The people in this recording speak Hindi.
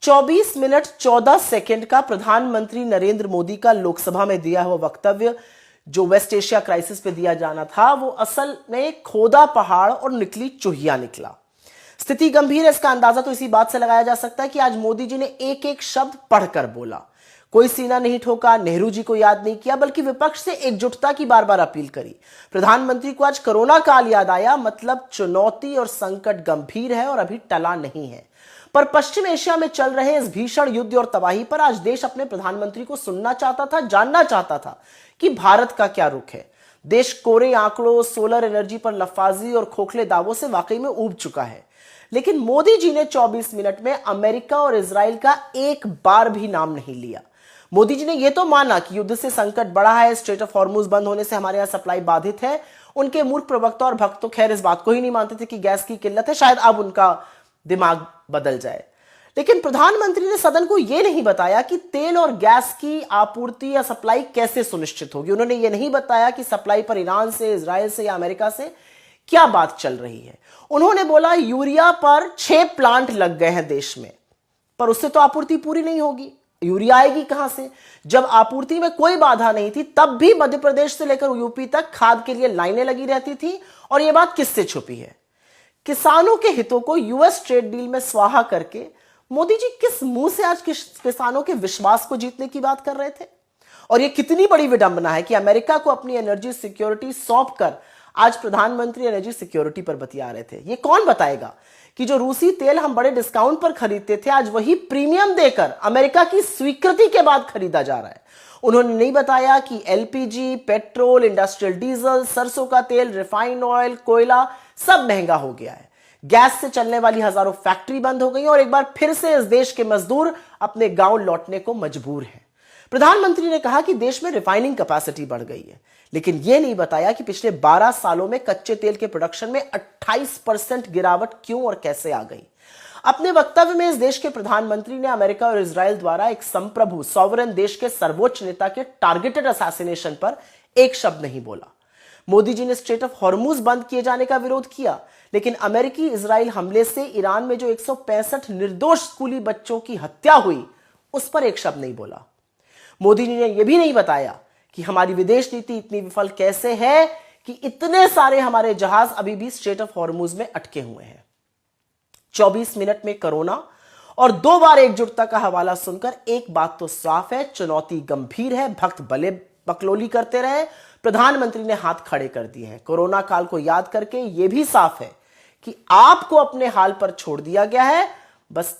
24 मिनट 14 सेकंड का प्रधानमंत्री नरेंद्र मोदी का लोकसभा में दिया हुआ वक्तव्य जो वेस्ट एशिया क्राइसिस पे दिया जाना था, वो असल में खोदा पहाड़ और निकली चूहिया निकला। स्थिति गंभीर है, इसका अंदाजा तो इसी बात से लगाया जा सकता है कि आज मोदी जी ने एक एक शब्द पढ़कर बोला। कोई सीना नहीं ठोका, नेहरू जी को याद नहीं किया, बल्कि विपक्ष से एकजुटता की बार बार अपील करी। प्रधानमंत्री को आज कोरोना काल याद आया, मतलब चुनौती और संकट गंभीर है और अभी टला नहीं है। पर पश्चिम एशिया में चल रहे इस भीषण युद्ध और तबाही पर आज देश अपने प्रधानमंत्री को सुनना चाहता था, जानना चाहता था कि भारत का क्या रुख है। देश कोरे आंकड़ों, सोलर एनर्जी पर लफाजी और खोखले दावों से वाकई में ऊब चुका है। लेकिन मोदी जी ने 24 मिनट में अमेरिका और इजराइल का एक बार भी नाम नहीं लिया। मोदी जी ने यह तो माना कि युद्ध से संकट बढ़ा है, स्ट्रेट ऑफ हॉर्मुज बंद होने से हमारे यहां सप्लाई बाधित है। उनके मूर्ख प्रवक्ता और भक्त तो खैर इस बात को ही नहीं मानते थे कि गैस की किल्लत है, शायद अब उनका दिमाग बदल जाए। लेकिन प्रधानमंत्री ने सदन को यह नहीं बताया कि तेल और गैस की आपूर्ति या सप्लाई कैसे सुनिश्चित होगी। उन्होंने यह नहीं बताया कि सप्लाई पर ईरान से, इजराइल से या अमेरिका से क्या बात चल रही है। उन्होंने बोला यूरिया पर 6 प्लांट लग गए हैं देश में, पर उससे तो आपूर्ति पूरी नहीं होगी। यूरिया आएगी कहां से? जब आपूर्ति में कोई बाधा नहीं थी तब भी मध्य प्रदेश से लेकर यूपी तक खाद के लिए लाइनें लगी रहती थी। और यह बात किससे छुपी है? किसानों के हितों को यूएस ट्रेड डील में स्वाहा करके मोदी जी किस मुंह से आज किसानों के विश्वास को जीतने की बात कर रहे थे? और यह कितनी बड़ी विडंबना है कि अमेरिका को अपनी एनर्जी सिक्योरिटी सौंप कर आज प्रधानमंत्री एनर्जी सिक्योरिटी पर बतिया रहे थे। यह कौन बताएगा कि जो रूसी तेल हम बड़े डिस्काउंट पर खरीदते थे, आज वही प्रीमियम देकर अमेरिका की स्वीकृति के बाद खरीदा जा रहा है। उन्होंने नहीं बताया कि एलपीजी, पेट्रोल, इंडस्ट्रियल डीजल, सरसों का तेल, रिफाइंड ऑयल, कोयला सब महंगा हो गया है। गैस से चलने वाली हजारों फैक्ट्री बंद हो गई और एक बार फिर से इस देश के मजदूर अपने गांव लौटने को मजबूर हैं। प्रधानमंत्री ने कहा कि देश में रिफाइनिंग कैपेसिटी बढ़ गई है, लेकिन यह नहीं बताया कि पिछले 12 सालों में कच्चे तेल के प्रोडक्शन में 28% गिरावट क्यों और कैसे आ गई। अपने वक्तव्य में इस देश के प्रधानमंत्री ने अमेरिका और इजराइल द्वारा एक संप्रभु सॉवरेन देश के सर्वोच्च नेता के टारगेटेड असैसिनेशन पर एक शब्द नहीं बोला। मोदी जी ने स्ट्रेट ऑफ हॉर्मुज बंद किए जाने का विरोध किया, लेकिन अमेरिकी इजराइल हमले से ईरान में जो 165 निर्दोष स्कूली बच्चों की हत्या हुई उस पर एक शब्द नहीं बोला। मोदी जी ने यह भी नहीं बताया कि हमारी विदेश नीति इतनी विफल कैसे है कि इतने सारे हमारे जहाज अभी भी स्ट्रेट ऑफ हॉर्मुज में अटके हुए हैं। 24 मिनट में कोरोना और 2 बार एकजुटता का हवाला सुनकर एक बात तो साफ है, चुनौती गंभीर है। भक्त भले बकलोली करते रहे, प्रधानमंत्री ने हाथ खड़े कर दिए हैं। कोरोना काल को याद करके यह भी साफ है कि आपको अपने हाल पर छोड़ दिया गया है। बस